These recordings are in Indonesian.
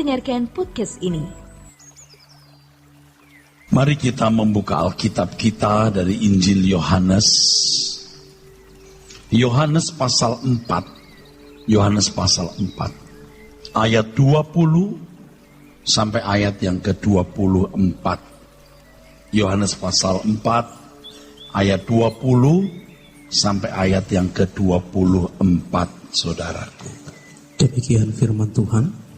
mendengarkan podcast ini. Mari kita membuka Alkitab kita dari Injil Yohanes. Yohanes pasal 4. Yohanes pasal 4. Ayat 20 sampai ayat yang ke-24. Yohanes pasal 4 ayat 20 sampai ayat yang ke-24, saudaraku. Demikian firman Tuhan.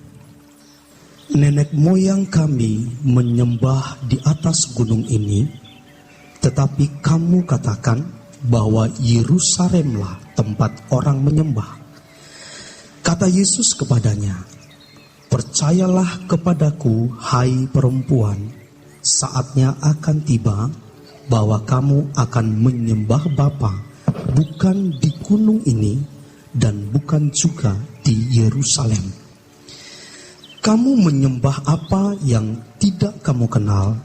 Nenek moyang kami menyembah di atas gunung ini, tetapi kamu katakan bahwa Yerusalemlah tempat orang menyembah. Kata Yesus kepadanya, percayalah kepadaku, hai perempuan, saatnya akan tiba bahwa kamu akan menyembah Bapa, bukan di gunung ini dan bukan juga di Yerusalem. Kamu menyembah apa yang tidak kamu kenal,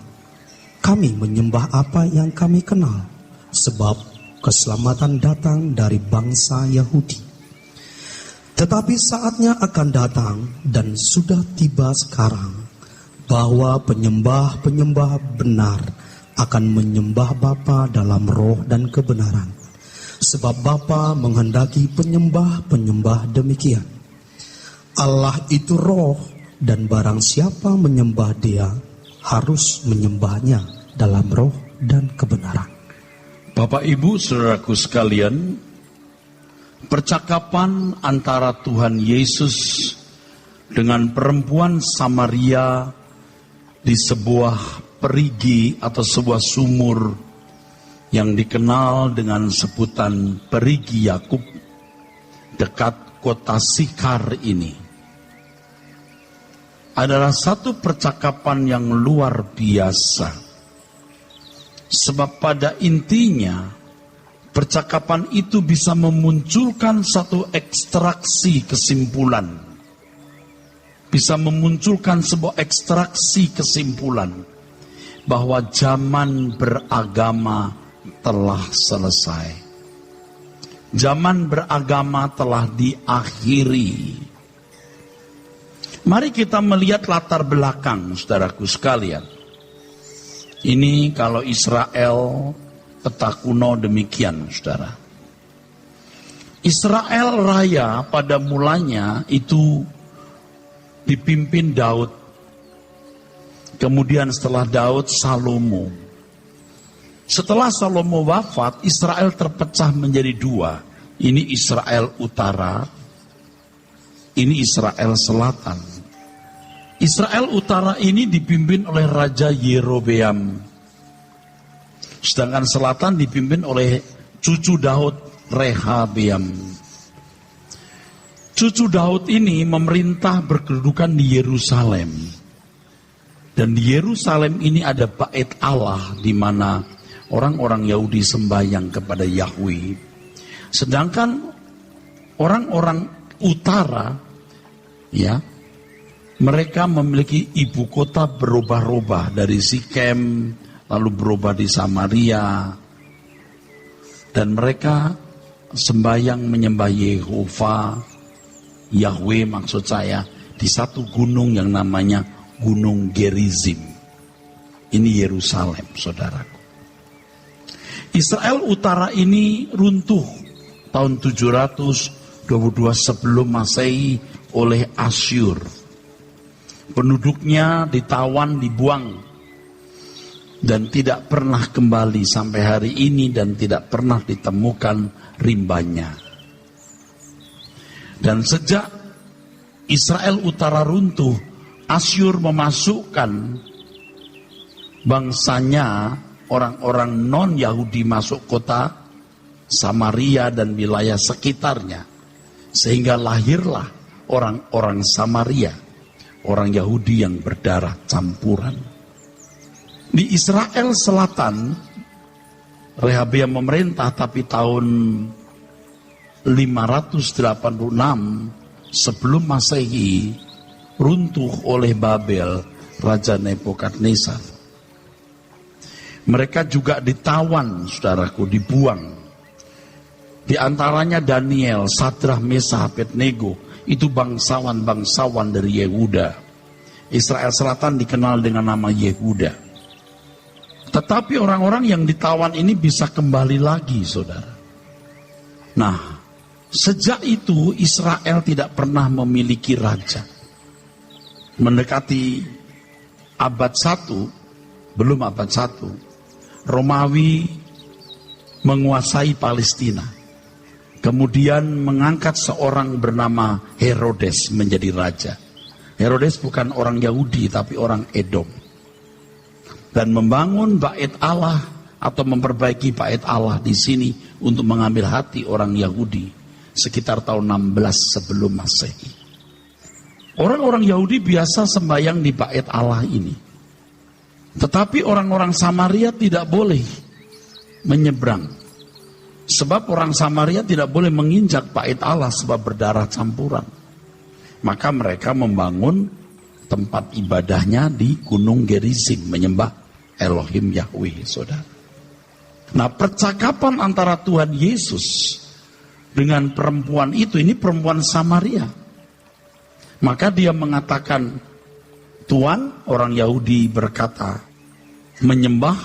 kami menyembah apa yang kami kenal, sebab keselamatan datang dari bangsa Yahudi. Tetapi saatnya akan datang dan sudah tiba sekarang, bahwa penyembah-penyembah benar akan menyembah Bapa dalam roh dan kebenaran. Sebab Bapa menghendaki penyembah-penyembah demikian. Allah itu roh, dan barang siapa menyembah Dia harus menyembahnya dalam roh dan kebenaran. Bapak Ibu saudaraku sekalian, percakapan antara Tuhan Yesus dengan perempuan Samaria di sebuah perigi atau sebuah sumur yang dikenal dengan sebutan Perigi Yakub dekat kota Sikar ini adalah satu percakapan yang luar biasa. Sebab pada intinya percakapan itu bisa memunculkan satu ekstraksi kesimpulan. Bisa memunculkan sebuah ekstraksi kesimpulan bahwa zaman beragama telah selesai. Zaman beragama telah diakhiri. Mari kita melihat latar belakang, saudaraku sekalian. Ini kalau Israel peta kuno demikian, saudara. Israel raya pada mulanya itu dipimpin Daud. Kemudian setelah Daud, Salomo. Setelah Salomo wafat, Israel terpecah menjadi dua. Ini Israel Utara, ini Israel Selatan. Israel Utara ini dipimpin oleh Raja Yerobeam. Sedangkan Selatan dipimpin oleh cucu Daud, Rehabeam. Cucu Daud ini memerintah berkedudukan di Yerusalem. Dan di Yerusalem ini ada bait Allah di mana orang-orang Yahudi sembahyang kepada Yahweh. Sedangkan orang-orang utara, ya, mereka memiliki ibu kota berubah-ubah dari Sikem, lalu berubah di Samaria. Dan mereka sembahyang menyembah Yahweh maksud saya, di satu gunung yang namanya Gunung Gerizim. Ini Yerusalem, saudaraku. Israel Utara ini runtuh tahun 722 sebelum Masehi oleh Asyur. Penduduknya ditawan, dibuang, dan tidak pernah kembali sampai hari ini, dan tidak pernah ditemukan rimbanya. Dan sejak Israel Utara runtuh, Asyur memasukkan bangsanya, orang-orang non-Yahudi masuk kota Samaria dan wilayah sekitarnya, sehingga lahirlah orang-orang Samaria, orang Yahudi yang berdarah campuran. Di Israel Selatan, Rehabeam memerintah, tapi tahun 586 sebelum Masehi runtuh oleh Babel, Raja Nebukadnezar. Mereka juga ditawan, saudaraku, dibuang. Di antaranya Daniel, Sadrah, Mesah, Abednego, itu bangsawan-bangsawan dari Yehuda. Israel Selatan dikenal dengan nama Yehuda. Tetapi orang-orang yang ditawan ini bisa kembali lagi, saudara. Nah, sejak itu Israel tidak pernah memiliki raja. Mendekati abad 1, belum abad 1, Romawi menguasai Palestina. Kemudian mengangkat seorang bernama Herodes menjadi raja. Herodes bukan orang Yahudi tapi orang Edom. Dan membangun bait Allah atau memperbaiki bait Allah di sini untuk mengambil hati orang Yahudi sekitar tahun 16 sebelum Masehi. Orang-orang Yahudi biasa sembahyang di bait Allah ini. Tetapi orang-orang Samaria tidak boleh menyeberang. Sebab orang Samaria tidak boleh menginjak bait Allah sebab berdarah campuran. Maka mereka membangun tempat ibadahnya di Gunung Gerizim, menyembah Elohim Yahweh, saudara. Nah, percakapan antara Tuhan Yesus dengan perempuan itu, ini perempuan Samaria. Maka dia mengatakan, Tuhan, orang Yahudi berkata, menyembah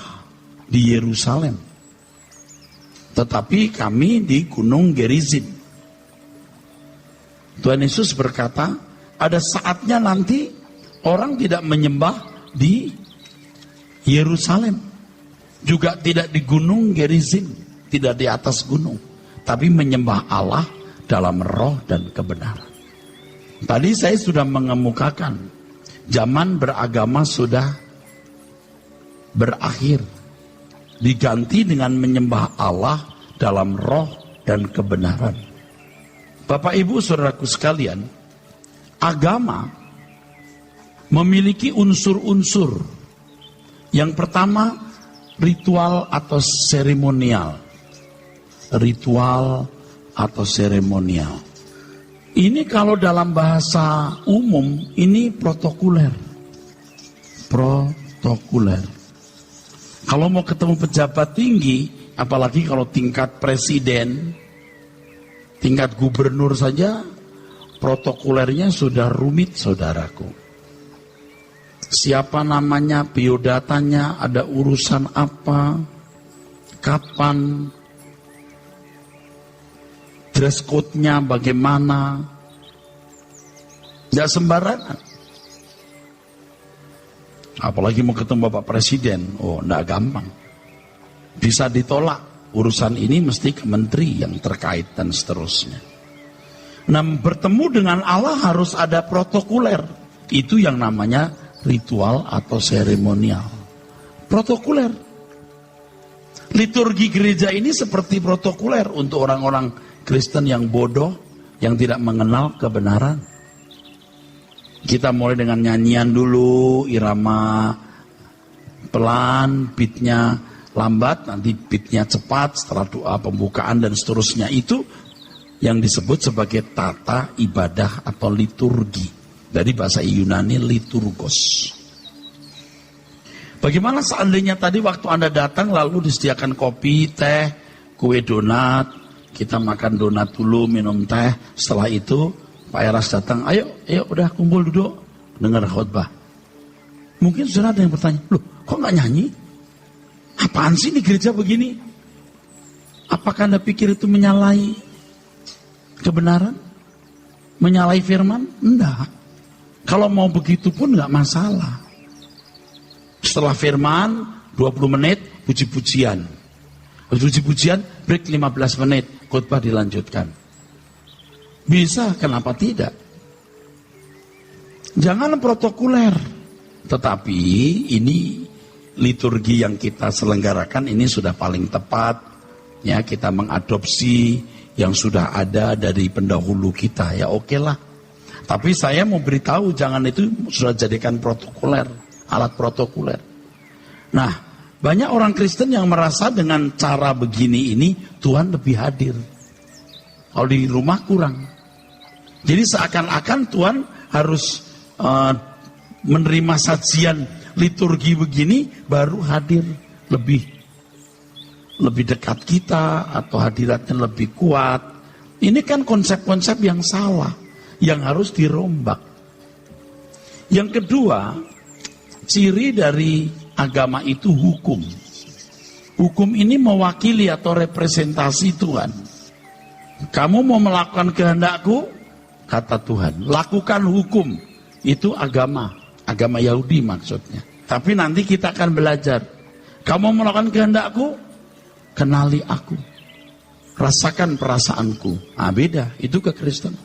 di Yerusalem. Tetapi kami di Gunung Gerizim. Tuhan Yesus berkata, ada saatnya nanti orang tidak menyembah di Yerusalem. Juga tidak di Gunung Gerizim, tidak di atas gunung. Tapi menyembah Allah dalam roh dan kebenaran. Tadi saya sudah mengemukakan, zaman beragama sudah berakhir. Diganti dengan menyembah Allah dalam roh dan kebenaran. Bapak Ibu saudaraku sekalian, agama memiliki unsur-unsur. Yang pertama, ritual atau seremonial. Ritual atau seremonial. Ini kalau dalam bahasa umum, ini protokoler. Protokoler. Kalau mau ketemu pejabat tinggi, apalagi kalau tingkat presiden, tingkat gubernur saja, protokolernya sudah rumit, saudaraku. Siapa namanya, biodatanya, ada urusan apa, kapan, dress code-nya bagaimana, tidak sembarangan. Apalagi mau ketemu Bapak Presiden, oh tidak gampang. Bisa ditolak, urusan ini mesti ke menteri yang terkait dan seterusnya. Nah, bertemu dengan Allah harus ada protokoler. Itu yang namanya ritual atau seremonial. Protokoler. Liturgi gereja ini seperti protokoler untuk orang-orang Kristen yang bodoh, yang tidak mengenal kebenaran. Kita mulai dengan nyanyian dulu, irama pelan, beatnya lambat, nanti beatnya cepat, setelah doa pembukaan dan seterusnya. Itu yang disebut sebagai tata ibadah atau liturgi. Dari bahasa Yunani liturgos. Bagaimana seandainya tadi waktu Anda datang lalu disediakan kopi, teh, kue donat, kita makan donat dulu, minum teh, setelah itu Pak Eras datang, ayo udah kumpul duduk, dengar khotbah. Mungkin sudah ada yang bertanya, loh kok gak nyanyi? Apaan sih di gereja begini? Apakah Anda pikir itu menyalahi kebenaran? Menyalahi firman? Enggak. Kalau mau begitu pun gak masalah. Setelah firman, 20 menit, puji-pujian. Puji-pujian, break 15 menit, khotbah dilanjutkan. Bisa, kenapa tidak? Jangan protokoler. Tetapi ini liturgi yang kita selenggarakan ini sudah paling tepat. Ya, kita mengadopsi yang sudah ada dari pendahulu kita. Ya oke lah. Tapi saya mau beritahu, jangan itu sudah jadikan protokoler, alat protokoler. Nah, banyak orang Kristen yang merasa dengan cara begini ini Tuhan lebih hadir. Kalau di rumah kurang. Jadi seakan-akan Tuhan harus menerima sajian liturgi begini baru hadir lebih dekat kita atau hadiratnya lebih kuat. Ini kan konsep-konsep yang salah yang harus dirombak. Yang kedua, ciri dari agama itu hukum. Hukum ini mewakili atau representasi Tuhan. Kamu mau melakukan kehendakku, kata Tuhan, lakukan hukum. Itu agama Yahudi maksudnya. Tapi nanti kita akan belajar. Kamu mau melakukan kehendakku, kenali aku, rasakan perasaanku. Beda, itu kekristenan.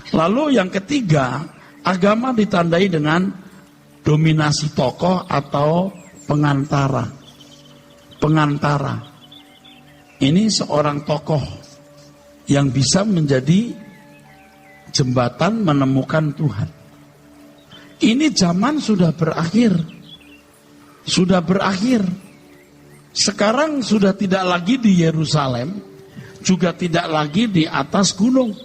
Lalu yang ketiga, agama ditandai dengan dominasi tokoh atau pengantara. Pengantara. Ini seorang tokoh yang bisa menjadi jembatan menemukan Tuhan. Ini zaman sudah berakhir. Sudah berakhir. Sekarang sudah tidak lagi di Yerusalem, juga tidak lagi di atas gunung.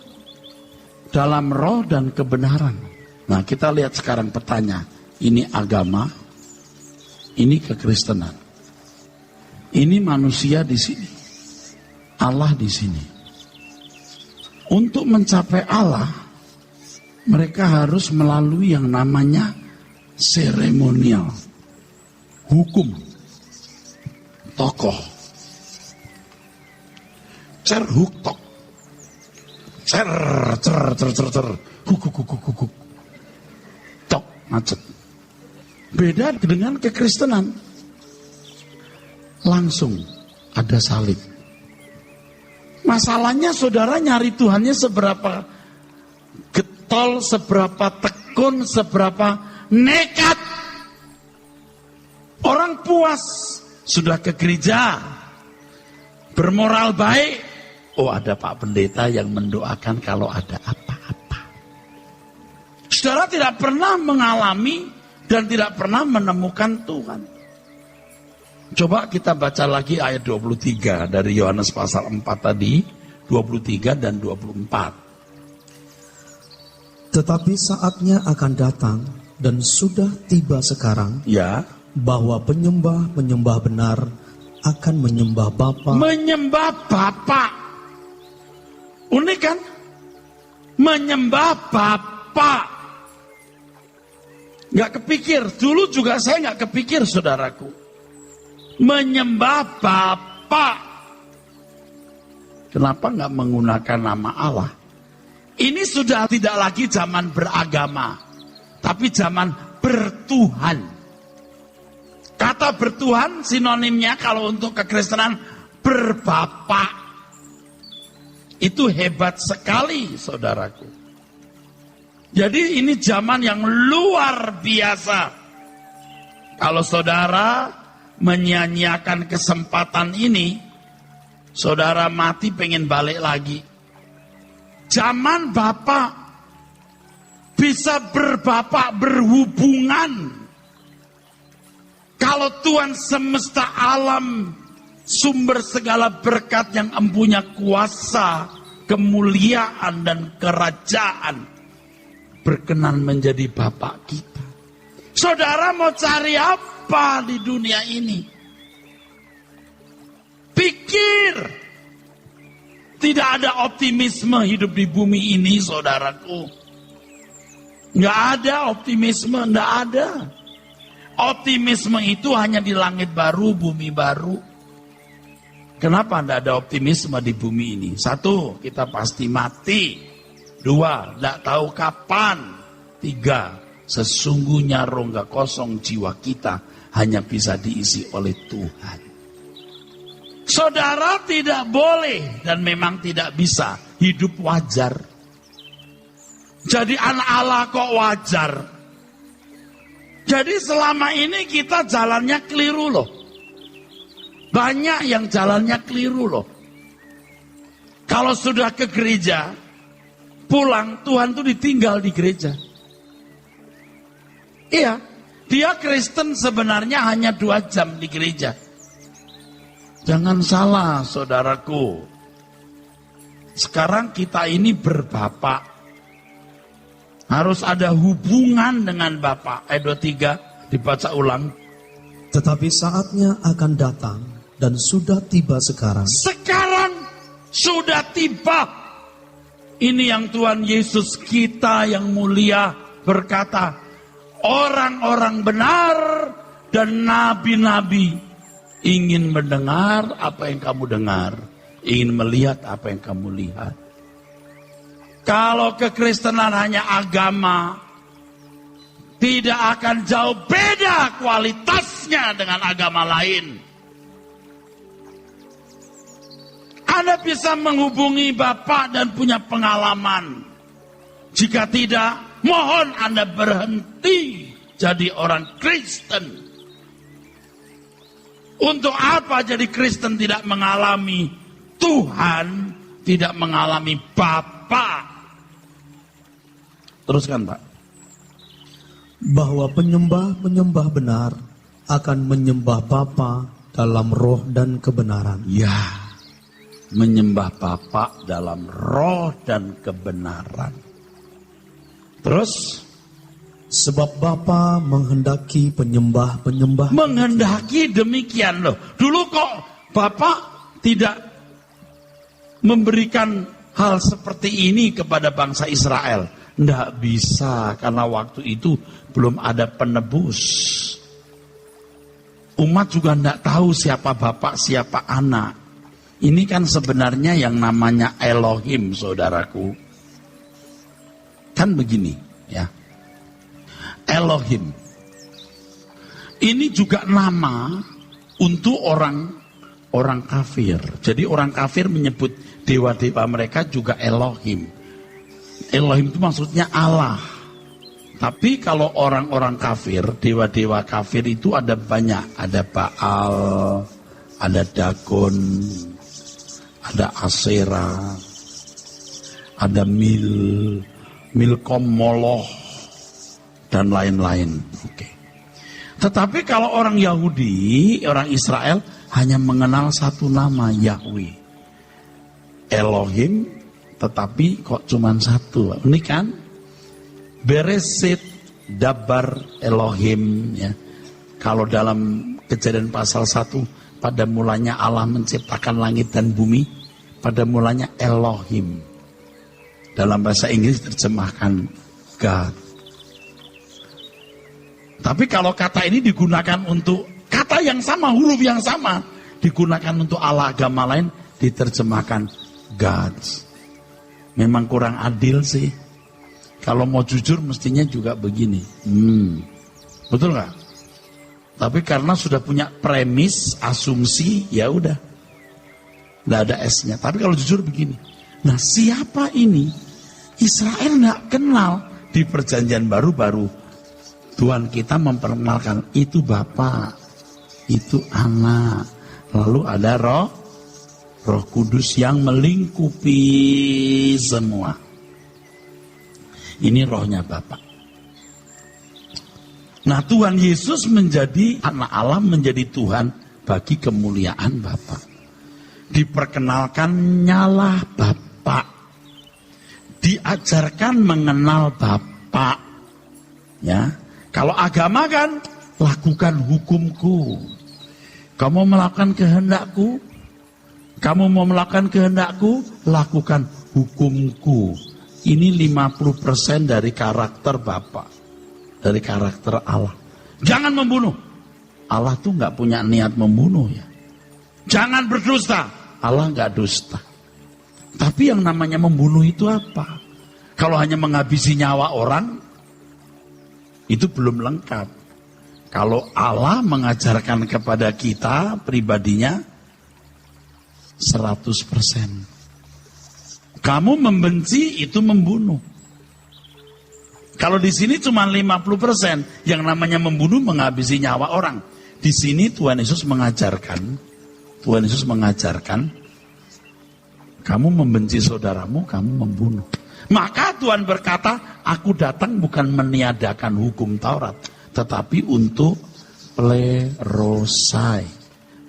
Dalam roh dan kebenaran. Nah, kita lihat sekarang petanya. Ini agama, ini kekristenan. Ini manusia di sini. Allah di sini. Untuk mencapai Allah, mereka harus melalui yang namanya seremonial, hukum, tokoh, cerhuktok, huk, tok, macet. Beda dengan kekristenan, langsung ada salib. Masalahnya saudara nyari Tuhannya seberapa getol, seberapa tekun, seberapa nekat. Orang puas sudah ke gereja, bermoral baik. Oh, ada Pak Pendeta yang mendoakan kalau ada apa-apa. Saudara tidak pernah mengalami dan tidak pernah menemukan Tuhan. Coba kita baca lagi ayat 23 dari Yohanes pasal 4 tadi, 23 dan 24. Tetapi saatnya akan datang dan sudah tiba sekarang, ya, bahwa penyembah benar akan menyembah Bapa. Menyembah Bapa. Unik kan? Menyembah Bapa. Gak kepikir, dulu juga saya gak kepikir saudaraku. Menyembah Bapa. Kenapa nggak menggunakan nama Allah? Ini sudah tidak lagi zaman beragama, tapi zaman bertuhan. Kata bertuhan sinonimnya kalau untuk kekristenan berbapa. Itu hebat sekali saudaraku. Jadi ini zaman yang luar biasa. Kalau saudara menyia-nyiakan kesempatan ini, saudara mati pengen balik lagi. Zaman Bapak bisa berbapak berhubungan. Kalau Tuhan semesta alam, sumber segala berkat yang empunya kuasa, kemuliaan dan kerajaan, berkenan menjadi Bapak kita. Saudara mau cari apa di dunia ini? Pikir. Tidak ada optimisme hidup di bumi ini, saudaraku. Nggak ada optimisme, nggak ada. Optimisme itu hanya di langit baru, bumi baru. Kenapa nggak ada optimisme di bumi ini? Satu, kita pasti mati. Dua, nggak tahu kapan. Tiga, sesungguhnya rongga kosong jiwa kita hanya bisa diisi oleh Tuhan. Saudara tidak boleh dan memang tidak bisa hidup wajar. Jadi anak Allah kok wajar. Jadi selama ini kita jalannya keliru loh. Banyak yang jalannya keliru loh. Kalau sudah ke gereja, pulang Tuhan tuh ditinggal di gereja. Iya, dia Kristen sebenarnya hanya 2 jam di gereja. Jangan salah saudaraku. Sekarang kita ini berbapak. Harus ada hubungan dengan Bapa. Ayat 23 dibaca ulang. Tetapi saatnya akan datang dan sudah tiba sekarang. Sekarang sudah tiba. Ini yang Tuhan Yesus kita yang mulia berkata, orang-orang benar dan nabi-nabi ingin mendengar apa yang kamu dengar, ingin melihat apa yang kamu lihat. Kalau kekristenan hanya agama, tidak akan jauh beda kualitasnya dengan agama lain. Anda bisa menghubungi Bapak dan punya pengalaman. Jika tidak, mohon Anda berhenti jadi orang Kristen. Untuk apa jadi Kristen tidak mengalami Tuhan, tidak mengalami Bapa? Teruskan, Pak. Bahwa penyembah-penyembah benar akan menyembah Bapa dalam roh dan kebenaran. Ya, menyembah Bapa dalam roh dan kebenaran. Terus, sebab Bapa menghendaki penyembah-penyembah. Menghendaki demikian loh. Dulu kok Bapak tidak memberikan hal seperti ini kepada bangsa Israel? Tidak bisa, karena waktu itu belum ada penebus. Umat juga tidak tahu siapa Bapak, siapa anak. Ini kan sebenarnya yang namanya Elohim, saudaraku. Kan begini, ya. Elohim. Ini juga nama untuk orang kafir. Jadi orang kafir menyebut dewa-dewa mereka juga Elohim. Elohim itu maksudnya Allah. Tapi kalau orang-orang kafir, dewa-dewa kafir itu ada banyak. Ada Baal, ada Dagon, ada Asera, ada Milkom, Moloch, dan lain-lain. Oke. Tetapi kalau orang Yahudi, orang Israel hanya mengenal satu nama, Yahweh. Elohim, tetapi kok cuma satu. Ini kan Beresit Dabar Elohim, ya. Kalau dalam Kejadian pasal 1, pada mulanya Allah menciptakan langit dan bumi, pada mulanya Elohim. Dalam bahasa Inggris terjemahkan God. Tapi kalau kata ini digunakan untuk kata yang sama, huruf yang sama, digunakan untuk Allah agama lain, diterjemahkan God. Memang kurang adil sih. Kalau mau jujur mestinya juga begini. Betul nggak? Tapi karena sudah punya premis, asumsi, ya udah. Nggak ada S-nya. Tapi kalau jujur begini. Nah, siapa ini? Israel nggak kenal. Di perjanjian baru Tuhan kita memperkenalkan, itu Bapa, itu Anak. Lalu ada Roh Kudus yang melingkupi semua. Ini rohnya Bapa. Nah, Tuhan Yesus menjadi anak Allah, menjadi Tuhan bagi kemuliaan Bapa. Diperkenalkan nyala Bapa. Diajarkan mengenal Bapa. Ya, kalau agama kan lakukan hukumku. Kamu melakukan kehendakku, kamu mau melakukan kehendakku, lakukan hukumku. Ini 50% dari karakter Bapa, dari karakter Allah. Jangan membunuh. Allah tuh nggak punya niat membunuh, ya. Jangan berdusta. Allah nggak dusta. Tapi yang namanya membunuh itu apa? Kalau hanya menghabisi nyawa orang, itu belum lengkap. Kalau Allah mengajarkan kepada kita pribadinya 100%. Kamu membenci itu membunuh. Kalau di sini cuma 50%, yang namanya membunuh menghabisi nyawa orang. Di sini Tuhan Yesus mengajarkan, kamu membenci saudaramu, kamu membunuh. Maka Tuhan berkata, aku datang bukan meniadakan hukum Taurat, tetapi untuk plerosai,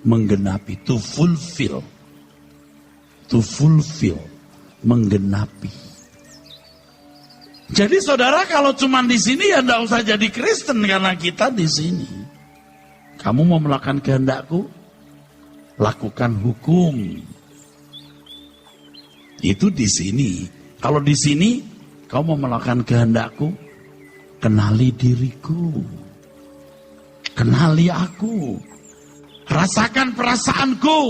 menggenapi, to fulfill, menggenapi. Jadi saudara, kalau cuma di sini ya enggak usah jadi Kristen, karena kita di sini. Kamu mau melakukan kehendakku, lakukan hukum. Itu di sini. Kalau di sini, kau mau melakukan kehendakku, kenali diriku. Kenali aku. Rasakan perasaanku.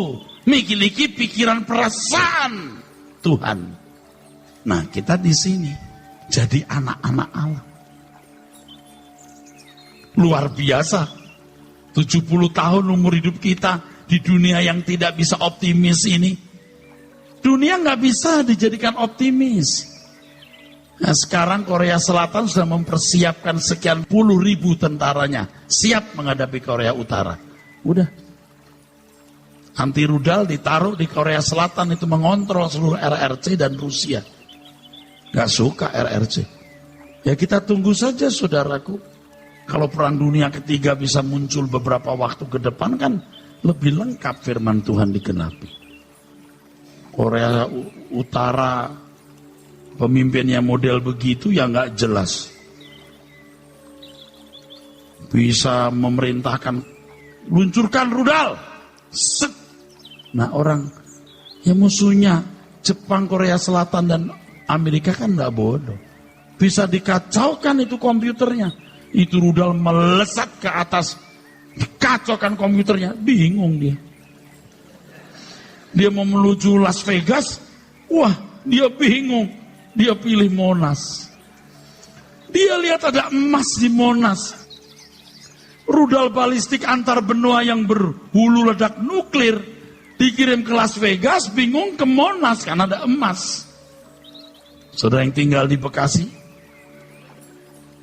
Miliki pikiran perasaan Tuhan. Nah, kita di sini jadi anak-anak Allah. Luar biasa. 70 tahun umur hidup kita di dunia yang tidak bisa optimis ini. Dunia nggak bisa dijadikan optimis. Nah, sekarang Korea Selatan sudah mempersiapkan sekian puluh ribu tentaranya siap menghadapi Korea Utara. Udah. Anti rudal ditaruh di Korea Selatan itu mengontrol seluruh RRC dan Rusia. Gak suka RRC. Ya kita tunggu saja saudaraku. Kalau perang dunia ketiga bisa muncul beberapa waktu ke depan kan lebih lengkap firman Tuhan digenapi. Korea Utara pemimpinnya model begitu ya gak jelas. Bisa memerintahkan luncurkan rudal. Set. Nah orang yang musuhnya Jepang, Korea Selatan dan Amerika kan gak bodoh. Bisa dikacaukan itu komputernya. Itu rudal melesat ke atas. Dikacaukan komputernya. Bingung dia. Dia mau menuju Las Vegas. Wah dia bingung. Dia pilih Monas. Dia lihat ada emas di Monas. Rudal balistik antar benua yang berhulu ledak nuklir dikirim ke Las Vegas, bingung ke Monas karena ada emas. Saudara yang tinggal di Bekasi,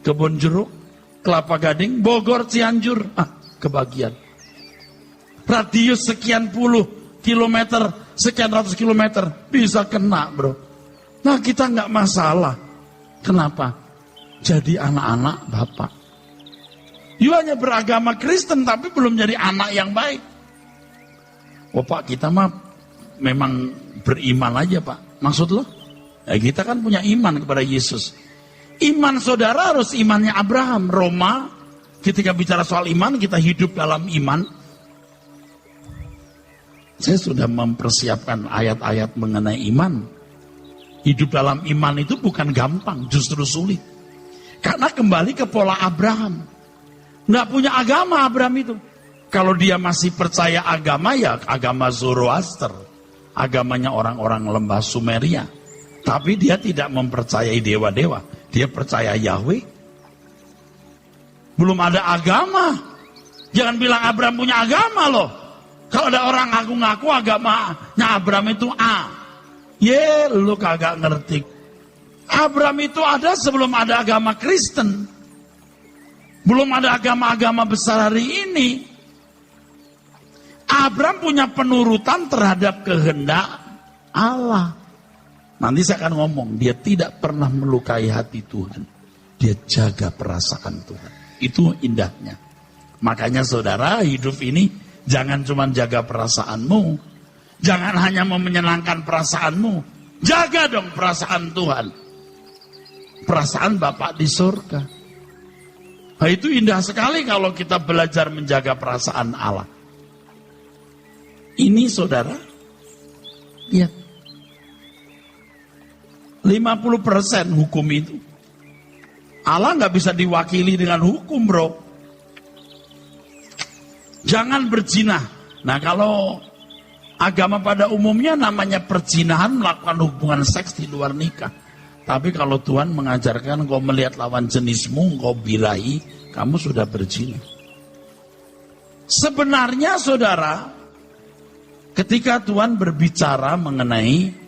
Kebon Jeruk, Kelapa Gading, Bogor, Cianjur, kebagian. Radius sekian puluh kilometer, sekian ratus kilometer, bisa kena bro. Nah kita nggak masalah. Kenapa? Jadi anak-anak Bapak. You hanya beragama Kristen tapi belum jadi anak yang baik. Oh Pak, kita mah memang beriman aja Pak. Maksud lo? Ya, kita kan punya iman kepada Yesus. Iman saudara harus imannya Abraham. Roma, ketika bicara soal iman, kita hidup dalam iman. Saya sudah mempersiapkan ayat-ayat mengenai iman. Hidup dalam iman itu bukan gampang, justru sulit. Karena kembali ke pola Abraham. Nggak punya agama Abraham itu. Kalau dia masih percaya agama ya agama Zoroaster. Agamanya orang-orang lembah Sumeria. Tapi dia tidak mempercayai dewa-dewa. Dia percaya Yahweh. Belum ada agama. Jangan bilang Abraham punya agama loh. Kalau ada orang ngaku-ngaku agamanya Abraham itu A. Lu kagak ngerti. Abraham itu ada sebelum ada agama Kristen. Belum ada agama-agama besar hari ini. Abraham punya penurutan terhadap kehendak Allah. Nanti saya akan ngomong, dia tidak pernah melukai hati Tuhan. Dia jaga perasaan Tuhan. Itu indahnya. Makanya saudara, hidup ini jangan cuma jaga perasaanmu. Jangan hanya mau menyenangkan perasaanmu. Jaga dong perasaan Tuhan. Perasaan Bapak di surga. Nah, itu indah sekali kalau kita belajar menjaga perasaan Allah. Ini saudara, lihat. 50% hukum itu. Allah nggak bisa diwakili dengan hukum bro. Jangan berzina. Nah kalau agama pada umumnya namanya perzinahan, melakukan hubungan seks di luar nikah. Tapi kalau Tuhan mengajarkan kau melihat lawan jenismu, kau birahi, kamu sudah berzina. Sebenarnya saudara, ketika Tuhan berbicara mengenai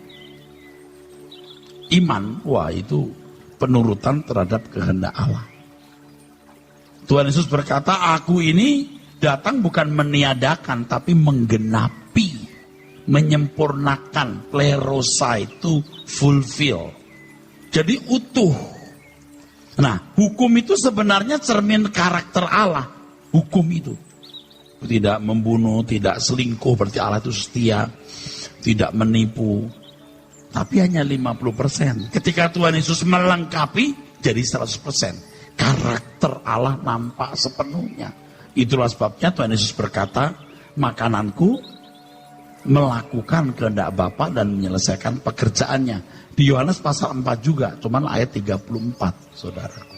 iman, wah itu penurutan terhadap kehendak Allah. Tuhan Yesus berkata, aku ini datang bukan meniadakan, tapi menggenapi, menyempurnakan, plerosai, to fulfill. Jadi utuh. Nah, hukum itu sebenarnya cermin karakter Allah. Hukum itu. Tidak membunuh, tidak selingkuh, berarti Allah itu setia. Tidak menipu. Tapi hanya 50%. Ketika Tuhan Yesus melengkapi, jadi 100%. Karakter Allah nampak sepenuhnya. Itulah sebabnya Tuhan Yesus berkata, makananku melakukan kehendak Bapa dan menyelesaikan pekerjaannya. Di Yohanes pasal 4 juga, cuman ayat 34, saudaraku.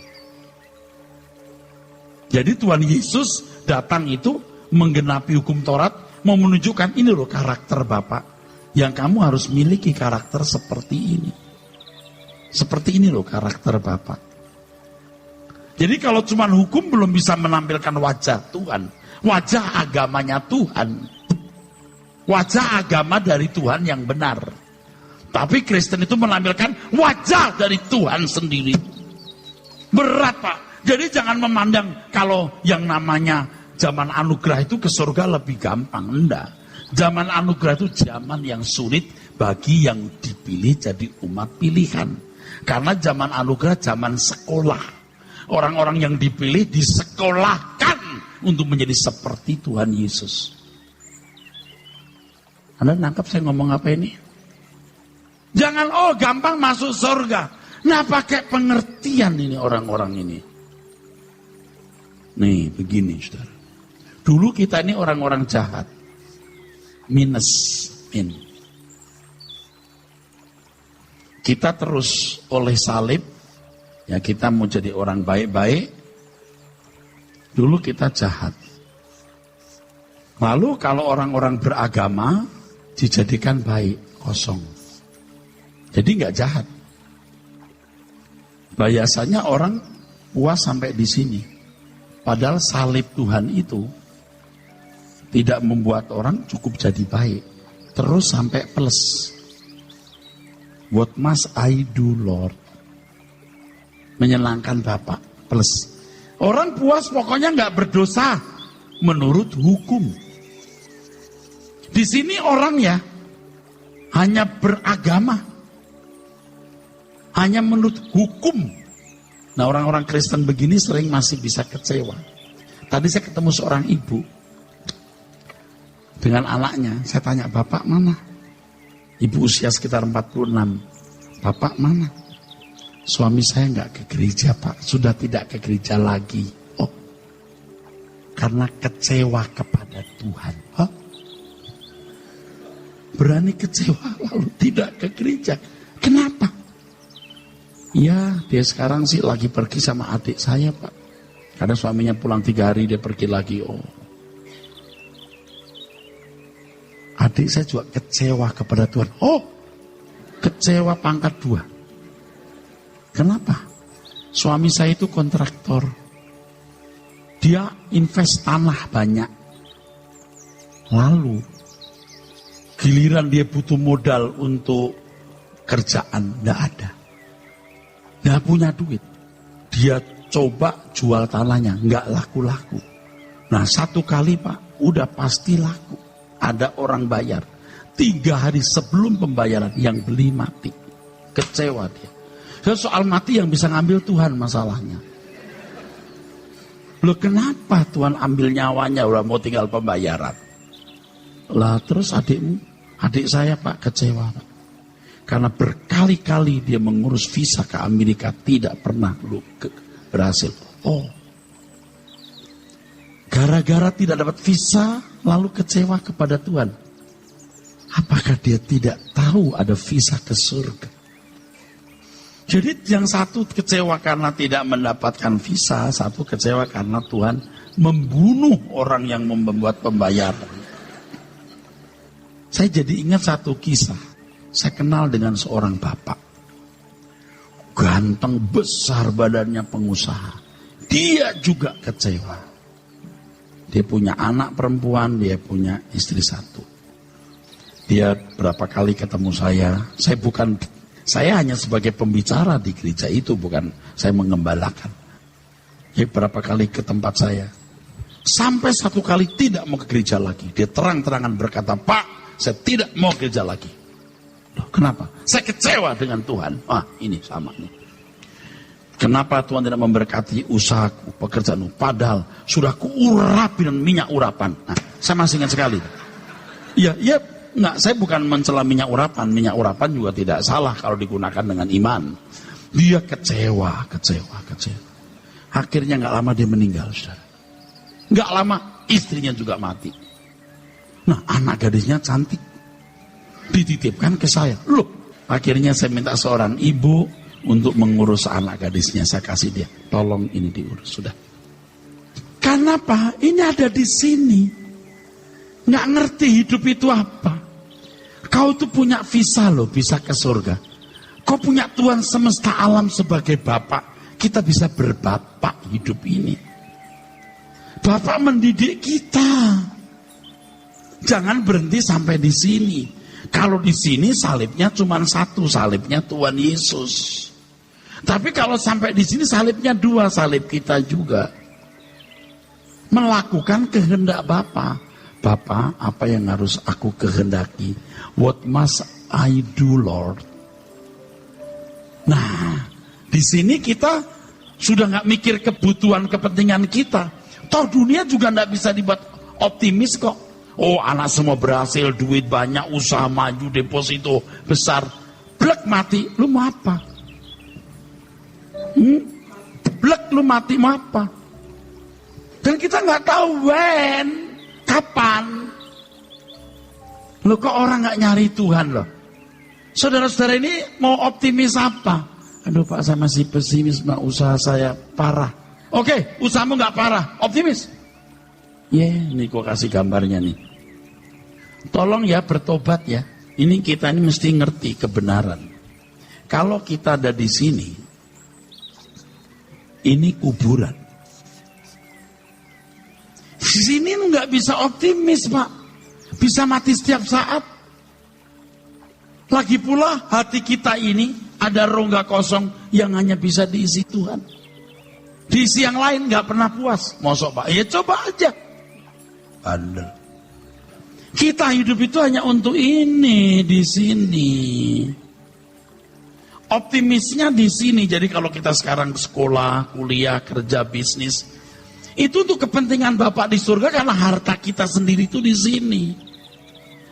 Jadi Tuhan Yesus datang itu menggenapi hukum Taurat, mau menunjukkan ini loh karakter Bapak. Yang kamu harus miliki karakter seperti ini. Seperti ini loh karakter Bapak. Jadi kalau cuma hukum belum bisa menampilkan wajah Tuhan. Wajah agamanya Tuhan. Wajah agama dari Tuhan yang benar. Tapi Kristen itu menampilkan wajah dari Tuhan sendiri. Berat Pak. Jadi jangan memandang kalau yang namanya zaman anugerah itu ke surga lebih gampang. Enggak. Zaman anugerah itu zaman yang sulit bagi yang dipilih jadi umat pilihan. Karena zaman anugerah zaman sekolah. Orang-orang yang dipilih disekolahkan untuk menjadi seperti Tuhan Yesus. Anda nangkap saya ngomong apa ini? Jangan gampang masuk surga. Nah pakai pengertian ini orang-orang ini. Nih begini saudara. Dulu kita ini orang-orang jahat. Min. Kita terus oleh salib. Ya kita mau jadi orang baik-baik. Dulu kita jahat. Lalu kalau orang-orang beragama dijadikan baik, kosong. Jadi nggak jahat. Biasanya orang puas sampai di sini. Padahal salib Tuhan itu tidak membuat orang cukup jadi baik. Terus sampai plus. What must I do, Lord? Menyenangkan Bapak. Plus. Orang puas pokoknya nggak berdosa. Menurut hukum. Di sini orang ya hanya beragama. Hanya menurut hukum. Nah orang-orang Kristen begini sering masih bisa kecewa. Tadi saya ketemu seorang ibu dengan anaknya. Saya tanya, Bapak mana? Ibu usia sekitar 46. Bapak mana? Suami saya nggak ke gereja Pak. Sudah tidak ke gereja lagi. Oh, karena kecewa kepada Tuhan. Hah? Berani kecewa lalu tidak ke gereja. Kenapa? Ya, dia sekarang sih lagi pergi sama adik saya, Pak. Karena suaminya pulang 3 hari, dia pergi lagi. Oh, adik saya juga kecewa kepada Tuhan. Oh, kecewa pangkat 2. Kenapa? Suami saya itu kontraktor. Dia invest tanah banyak. Lalu, giliran dia butuh modal untuk kerjaan, enggak ada. Nggak punya duit. Dia coba jual tanahnya, nggak laku-laku. Nah 1 kali Pak, udah pasti laku. Ada orang bayar. 3 hari sebelum pembayaran yang beli mati. Kecewa dia. Soal mati yang bisa ngambil Tuhan masalahnya. Loh kenapa Tuhan ambil nyawanya, udah mau tinggal pembayaran. Lah terus adik saya Pak kecewa Pak. Karena berkali-kali dia mengurus visa ke Amerika tidak pernah berhasil. Oh, gara-gara tidak dapat visa lalu kecewa kepada Tuhan. Apakah dia tidak tahu ada visa ke surga? Jadi yang satu kecewa karena tidak mendapatkan visa, satu kecewa karena Tuhan membunuh orang yang membuat pembayaran. Saya jadi ingat satu kisah. Saya kenal dengan seorang bapak. Ganteng, besar badannya, pengusaha. Dia juga kecewa. Dia punya anak perempuan, dia punya istri 1. Dia berapa kali ketemu saya. Saya hanya sebagai pembicara di gereja itu, bukan saya mengembalakan. Dia berapa kali ke tempat saya. Sampai 1 kali tidak mau ke gereja lagi. Dia terang-terangan berkata, Pak, saya tidak mau ke gereja lagi. Loh, kenapa? Saya kecewa dengan Tuhan. Ini sama nih. Kenapa Tuhan tidak memberkati usahaku, pekerjaanmu? Padahal sudah kuurapi dengan minyak urapan. Nah, saya masih ingat sekali. Ya, enggak, saya bukan mencela minyak urapan. Minyak urapan juga tidak salah kalau digunakan dengan iman. Dia kecewa. Akhirnya enggak lama dia meninggal, saudara. Enggak lama istrinya juga mati. Nah, anak gadisnya cantik. Dititipkan ke saya. Loh, akhirnya saya minta seorang ibu untuk mengurus anak gadisnya. Saya kasih dia, tolong ini diurus. Sudah. Karena apa? Ini ada di sini. Nggak ngerti hidup itu apa. Kau tuh punya visa loh, bisa ke surga. Kau punya Tuhan semesta alam sebagai Bapak. Kita bisa berbapak hidup ini. Bapak mendidik kita. Jangan berhenti sampai di sini. Kalau di sini salibnya cuma satu, salibnya Tuhan Yesus. Tapi kalau sampai di sini salibnya dua, salib kita juga. Melakukan kehendak Bapa. Bapa, apa yang harus aku kehendaki? What must I do, Lord? Nah, di sini kita sudah nggak mikir kebutuhan kepentingan kita. Toh dunia juga nggak bisa dibuat optimis kok. Oh, anak semua berhasil, duit banyak, usaha maju, deposito besar. Blek mati, lu mau apa? Blek lu mati mau apa? Dan kita nggak tahu when, kapan. Lo kok orang nggak nyari Tuhan loh? Saudara-saudara ini mau optimis apa? Aduh Pak, saya masih pesimis, usaha saya parah. Oke, usahamu nggak parah, optimis. Nih gua kasih gambarnya nih. Tolong ya bertobat ya. Ini kita ini mesti ngerti kebenaran. Kalau kita ada di sini, ini kuburan. Di sini nggak bisa optimis Pak, bisa mati setiap saat. Lagi pula hati kita ini ada rongga kosong yang hanya bisa diisi Tuhan. Diisi yang lain nggak pernah puas. Mosok Pak? Ya coba aja. Bandel. Kita hidup itu hanya untuk ini di sini. Optimisnya di sini. Jadi kalau kita sekarang sekolah, kuliah, kerja, bisnis, itu untuk kepentingan Bapak di surga karena harta kita sendiri itu di sini.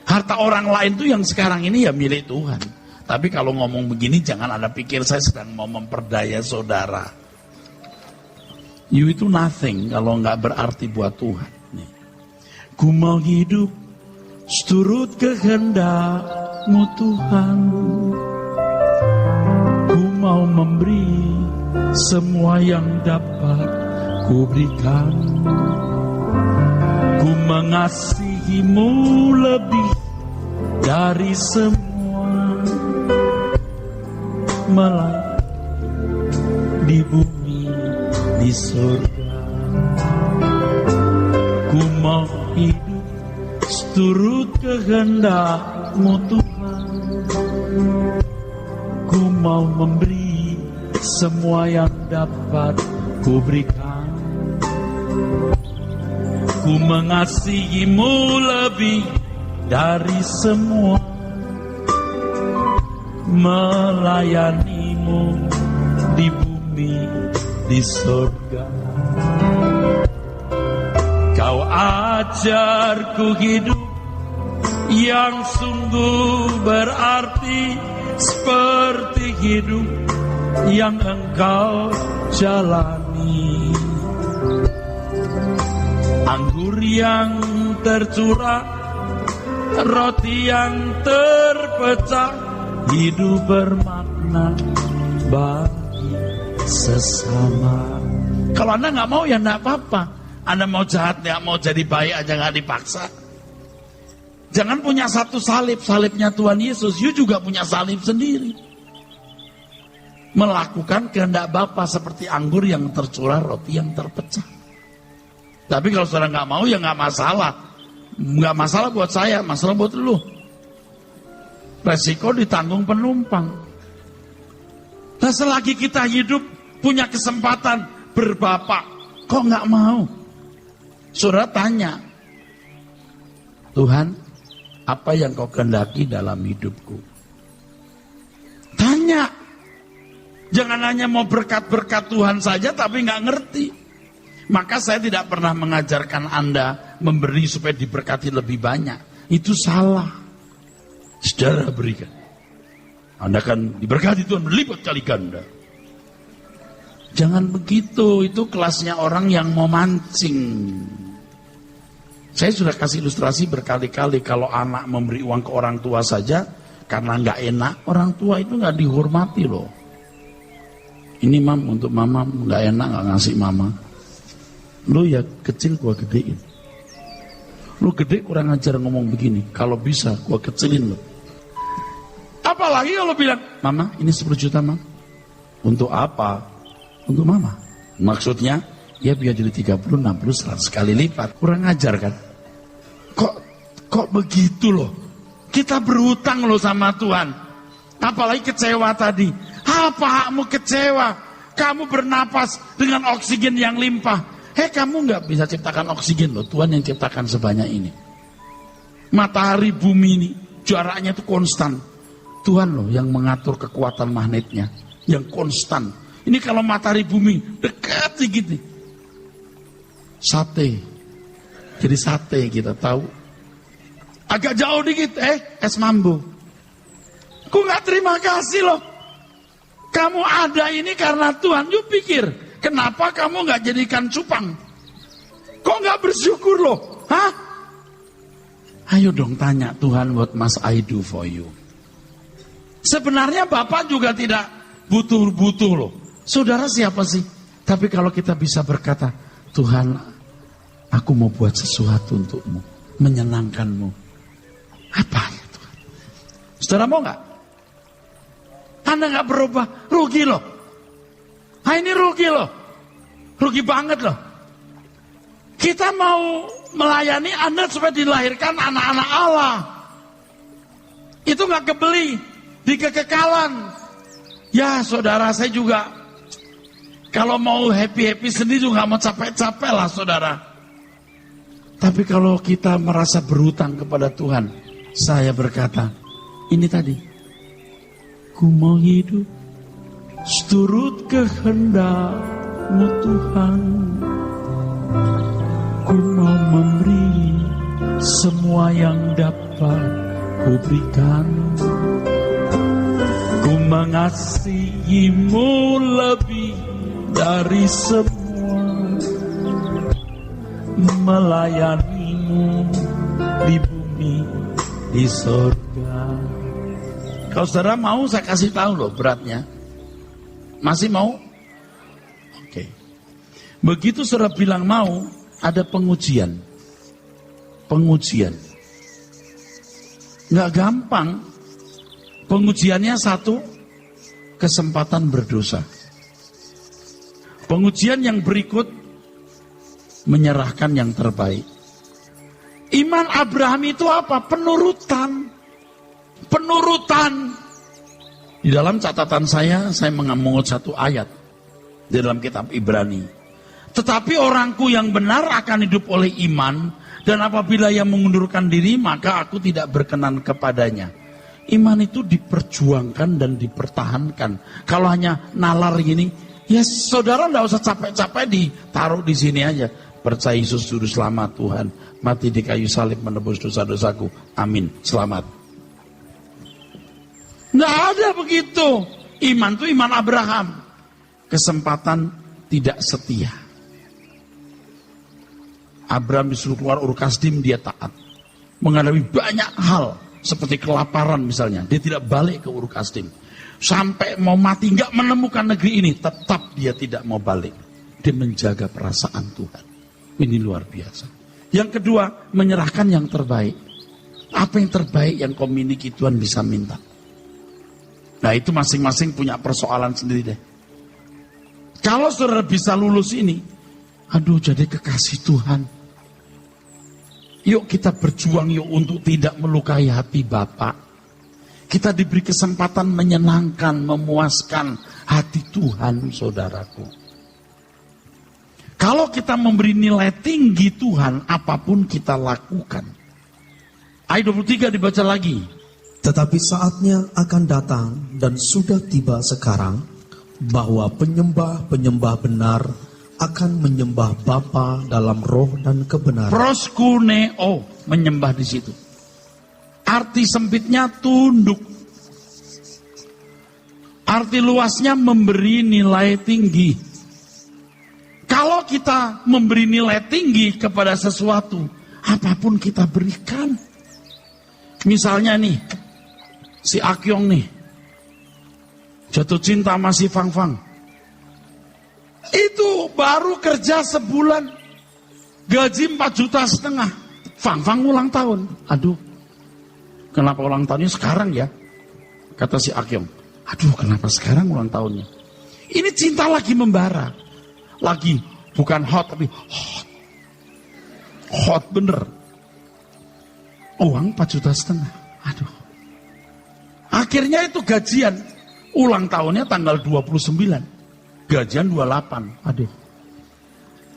Harta orang lain tuh yang sekarang ini ya milik Tuhan. Tapi kalau ngomong begini jangan Anda pikir saya sedang mau memperdaya saudara. You itu nothing kalau nggak berarti buat Tuhan. Nih. Ku mau hidup seturut kehendak-Mu Tuhan. Ku mau memberi semua yang dapat ku berikan. Ku mengasihi-Mu lebih dari semua, melayani di bumi, di surga. Ku mau hidup seturut kehendak-Mu Tuhan. Ku mau memberi semua yang dapat ku berikan. Ku mengasihi-Mu lebih dari semua, melayani-Mu di bumi, di surga. Kau ajarku hidup yang sungguh berarti, seperti hidup yang Engkau jalani. Anggur yang tercurah, roti yang terpecah, hidup bermakna bagi sesama. Kalau Anda nggak mau ya nggak apa-apa. Anda mau jahat, nggak mau jadi baik aja nggak dipaksa. Jangan punya satu salib, salibnya Tuhan Yesus. You juga punya salib sendiri. Melakukan kehendak Bapa seperti anggur yang tercurah, roti yang terpecah. Tapi kalau saudara nggak mau ya nggak masalah. Nggak masalah buat saya, masalah buat lu. Resiko ditanggung penumpang. Nah selagi kita hidup punya kesempatan berbapak, kok nggak mau? Saudara tanya, Tuhan, apa yang kau kehendaki dalam hidupku? Tanya. Jangan hanya mau berkat-berkat Tuhan saja tapi nggak ngerti. Maka saya tidak pernah mengajarkan Anda memberi supaya diberkati lebih banyak. Itu salah. Saudara berikan. Anda akan diberkati Tuhan berlipat kali ganda. Jangan begitu. Itu kelasnya orang yang mau mancing. Saya sudah kasih ilustrasi berkali-kali. Kalau anak memberi uang ke orang tua saja, karena nggak enak, orang tua itu nggak dihormati loh. Ini mam, untuk mama nggak enak nggak ngasih mama. Lu ya kecil gua gedein. Lu gede kurang ajar ngomong begini. Kalau bisa gua kecilin lu. Apalagi kalau bilang, Mama ini 10 juta Mam. Untuk apa? Untuk Mama. Maksudnya ya biar jadi 30, 60, 100 kali lipat. Kurang ajar kan? Kok begitu loh? Kita berhutang loh sama Tuhan. Apalagi kecewa tadi. Apa hakmu kecewa? Kamu bernapas dengan oksigen yang limpah. Kamu nggak bisa ciptakan oksigen loh. Tuhan yang ciptakan sebanyak ini. Matahari, bumi ini jaraknya itu konstan. Tuhan loh yang mengatur kekuatan magnetnya yang konstan. Ini kalau matahari bumi dekat sedikit nih. Sate. Jadi sate kita tahu. Agak jauh dikit, es mambo. Ku nggak terima kasih loh. Kamu ada ini karena Tuhan. Yuk pikir, kenapa kamu nggak jadikan cupang? Kok nggak bersyukur loh? Hah? Ayo dong tanya Tuhan, what must I do for you? Sebenarnya Bapak juga tidak butuh-butuh loh. Saudara siapa sih? Tapi kalau kita bisa berkata, Tuhan, aku mau buat sesuatu untukmu, menyenangkanmu. Apa ya Tuhan? Saudara mau nggak? Anda nggak berubah, rugi loh. Ini rugi loh. Rugi banget loh. Kita mau melayani Anda supaya dilahirkan anak-anak Allah. Itu nggak kebeli di kekekalan. Ya saudara, saya juga kalau mau happy-happy sendiri juga nggak mau capek-capek lah saudara. Tapi kalau kita merasa berhutang kepada Tuhan, saya berkata, ini tadi, ku mau hidup seturut kehendak-Mu Tuhan. Ku mau memberi semua yang dapat ku berikan. Ku mengasihi-Mu lebih dari semua, melayani-Mu di bumi, di surga. Kalau saudara mau saya kasih tahu loh beratnya. Masih mau? Oke. Begitu saudara bilang mau, ada pengujian. Pengujian. Nggak gampang. Pengujiannya satu, kesempatan berdosa. Pengujian yang berikut, menyerahkan yang terbaik. Iman Abraham itu apa? Penurutan. Penurutan. Di dalam catatan saya mengambil satu ayat di dalam kitab Ibrani. Tetapi orangku yang benar akan hidup oleh iman, dan apabila ia mengundurkan diri, maka aku tidak berkenan kepadanya. Iman itu diperjuangkan dan dipertahankan. Kalau hanya nalar gini, ya saudara tidak usah capek-capek ditaruh di sini aja. Percaya Yesus juru selamat Tuhan, mati di kayu salib menebus dosa-dosaku. Amin, selamat. Nggak ada begitu. Iman itu iman Abraham. Kesempatan tidak setia. Abraham disuruh keluar Ur Kasdim, dia taat. Menghadapi banyak hal, seperti kelaparan misalnya, dia tidak balik ke Ur Kasdim. Sampai mau mati, nggak menemukan negeri ini, tetap dia tidak mau balik. Dia menjaga perasaan Tuhan. Ini luar biasa. Yang kedua, menyerahkan yang terbaik. Apa yang terbaik yang kau miliki Tuhan bisa minta. Nah itu masing-masing punya persoalan sendiri deh. Kalau saudara bisa lulus ini, aduh jadi kekasih Tuhan. Yuk kita berjuang yuk untuk tidak melukai hati Bapa. Kita diberi kesempatan menyenangkan, memuaskan hati Tuhan saudaraku. Kalau kita memberi nilai tinggi Tuhan, apapun kita lakukan. Ayat 23 dibaca lagi. Tetapi saatnya akan datang dan sudah tiba sekarang bahwa penyembah-penyembah benar akan menyembah Bapa dalam roh dan kebenaran. Proskuneo, menyembah di situ. Arti sempitnya tunduk. Arti luasnya memberi nilai tinggi. Kalau kita memberi nilai tinggi kepada sesuatu, apapun kita berikan. Misalnya nih, si Akyong nih, jatuh cinta sama si Fang Fang. Itu baru kerja sebulan, gaji 4,5 juta. Fang ulang tahun. Aduh, kenapa ulang tahunnya sekarang ya? Kata si Akyong. Aduh, kenapa sekarang ulang tahunnya? Ini cinta lagi membara. Lagi, bukan hot, tapi hot. Hot bener. Uang 4,5 juta. Aduh. Akhirnya itu gajian. Ulang tahunnya tanggal 29. Gajian 28. Aduh.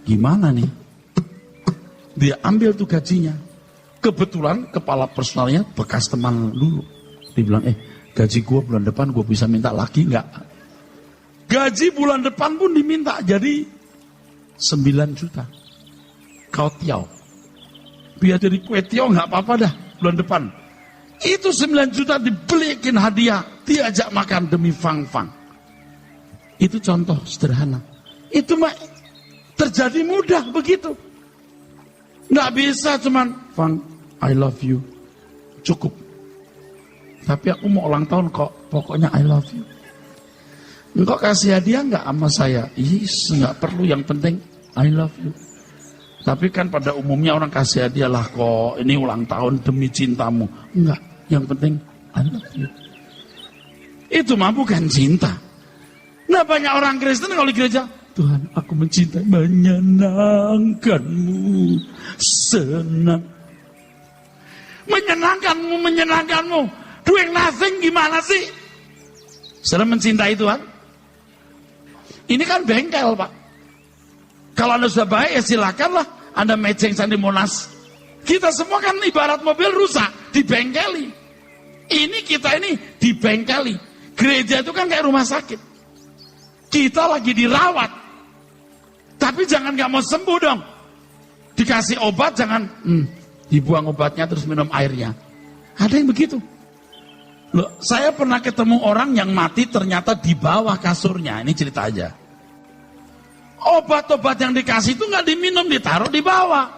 Gimana nih? Dia ambil tuh gajinya. Kebetulan kepala personalnya bekas teman dulu. Dia bilang, gaji gue bulan depan gue bisa minta lagi nggak? Gaji bulan depan pun diminta jadi 9 juta. Kau tiaw. Biar jadi kue tiaw nggak apa-apa dah bulan depan. Itu 9 juta dibelikin hadiah. Diajak makan demi Fang. Itu contoh sederhana. Itu mah terjadi mudah begitu. Nggak bisa cuman Fang, I love you. Cukup. Tapi aku mau ulang tahun kok. Pokoknya I love you. Engkau kasih hadiah nggak sama saya? Yes, nggak perlu. Yang penting I love you. Tapi kan pada umumnya orang kasih hadiah lah kok. Ini ulang tahun demi cintamu. Enggak. Yang penting I love you. Itu mah bukan cinta. Nah banyak orang Kristen kalau di gereja, Tuhan aku mencintai, menyenangkanmu, senang. Menyenangkanmu. Doing nothing gimana sih? Saudara mencintai Tuhan? Ini kan bengkel Pak. Kalau Anda sudah baik ya silakanlah Anda mejeng di Monas. Kita semua kan ibarat mobil rusak, dibengkeli. Ini kita ini dibengkeli. Gereja itu kan kayak rumah sakit. Kita lagi dirawat. Tapi jangan gak mau sembuh dong. Dikasih obat jangan dibuang obatnya terus minum airnya. Ada yang begitu. Loh, saya pernah ketemu orang yang mati ternyata di bawah kasurnya. Ini cerita aja. Obat-obat yang dikasih itu gak diminum, ditaruh di bawah.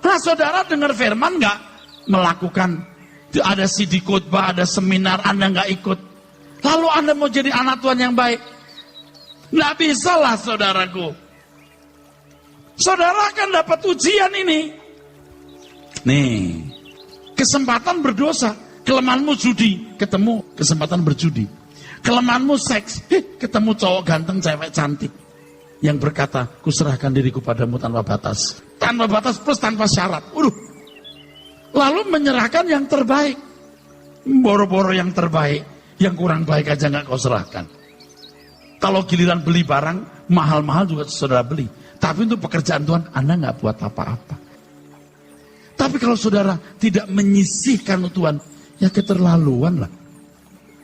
Nah saudara dengar firman gak melakukan? Ada CD khotbah, ada seminar, Anda gak ikut. Lalu Anda mau jadi anak Tuhan yang baik? Gak bisa lah saudaraku. Saudara akan dapat ujian ini. Nih, kesempatan berdosa. Kelemahanmu judi, ketemu kesempatan berjudi. Kelemahanmu seks, ketemu cowok ganteng, cewek cantik. Yang berkata, kuserahkan diriku padamu tanpa batas. Tanpa batas plus tanpa syarat. Lalu menyerahkan yang terbaik. Boro-boro yang terbaik. Yang kurang baik aja gak kau serahkan. Kalau giliran beli barang, mahal-mahal juga saudara beli. Tapi untuk pekerjaan Tuhan, Anda gak buat apa-apa. Tapi kalau saudara tidak menyisihkan Tuhan, ya keterlaluan lah.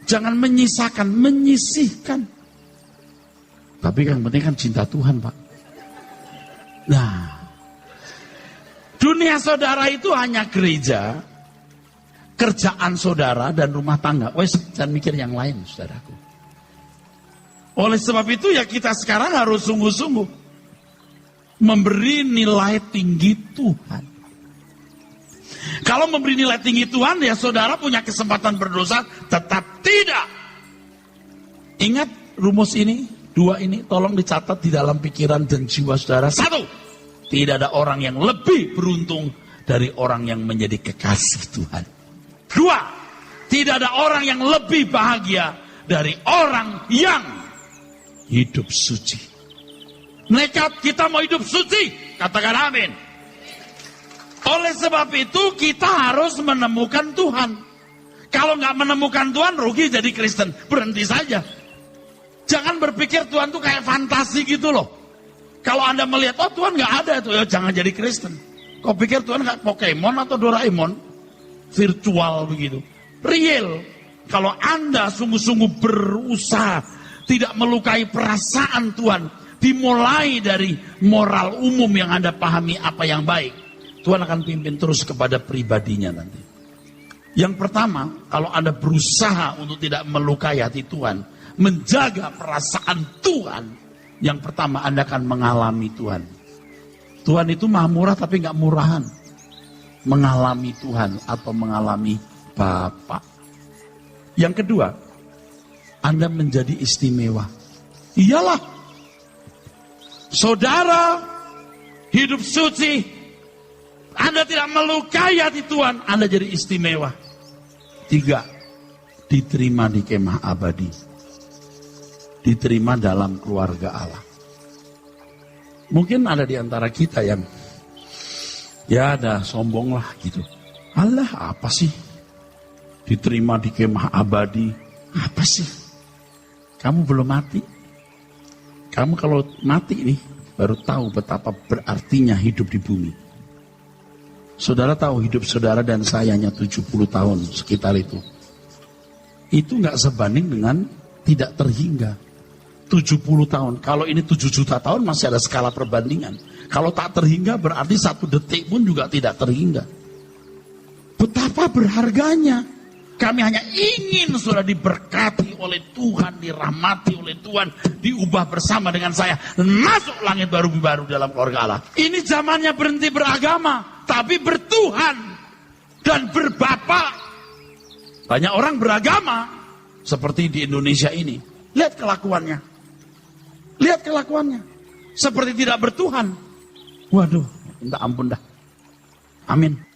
Jangan menyisakan, menyisihkan. Tapi yang penting kan cinta Tuhan Pak. Nah, dunia saudara itu hanya gereja, kerjaan saudara dan rumah tangga. Jangan mikir yang lain saudaraku. Oleh sebab itu ya kita sekarang harus sungguh-sungguh memberi nilai tinggi Tuhan. Kalau memberi nilai tinggi Tuhan, ya saudara punya kesempatan berdosa, tetap tidak. Ingat rumus ini, 2 ini, tolong dicatat di dalam pikiran dan jiwa saudara. 1, tidak ada orang yang lebih beruntung dari orang yang menjadi kekasih Tuhan. 2, tidak ada orang yang lebih bahagia dari orang yang hidup suci. Nekat kita mau hidup suci, katakan amin. Oleh sebab itu kita harus menemukan Tuhan. Kalau nggak menemukan Tuhan, rugi jadi Kristen. Berhenti saja. Jangan berpikir Tuhan tuh kayak fantasi gitu loh. Kalau Anda melihat, oh Tuhan nggak ada itu, ya jangan jadi Kristen. Kau pikir Tuhan kayak Pokemon atau Doraemon? Virtual begitu. Real. Kalau Anda sungguh-sungguh berusaha tidak melukai perasaan Tuhan, dimulai dari moral umum yang Anda pahami apa yang baik, Tuhan akan pimpin terus kepada pribadinya nanti. Yang pertama, kalau Anda berusaha untuk tidak melukai hati Tuhan, menjaga perasaan Tuhan, yang pertama Anda akan mengalami Tuhan. Tuhan itu maha murah tapi nggak murahan. Mengalami Tuhan atau mengalami Bapa. Yang kedua, Anda menjadi istimewa. Iyalah, saudara hidup suci, Anda tidak melukai hati Tuhan, Anda jadi istimewa. 3, diterima di kemah abadi, diterima dalam keluarga Allah. Mungkin ada di antara kita yang ya ada sombong lah gitu. Allah apa sih? Diterima di kemah abadi, apa sih? Kamu belum mati. Kamu kalau mati nih baru tahu betapa berartinya hidup di bumi. Saudara tahu hidup saudara dan saya hanya 70 tahun sekitar itu. Itu nggak sebanding dengan tidak terhingga. 70 tahun. Kalau ini 7 juta tahun masih ada skala perbandingan. Kalau tak terhingga berarti 1 detik pun juga tidak terhingga. Betapa berharganya. Kami hanya ingin sudah diberkati oleh Tuhan, dirahmati oleh Tuhan, diubah bersama dengan saya, masuk langit baru-baru dalam keluarga Allah. Ini zamannya berhenti beragama, tapi bertuhan dan berbapa. Banyak orang beragama seperti di Indonesia ini. Lihat kelakuannya. Lihat kelakuannya. Seperti tidak bertuhan. Waduh, minta ampun dah. Amin.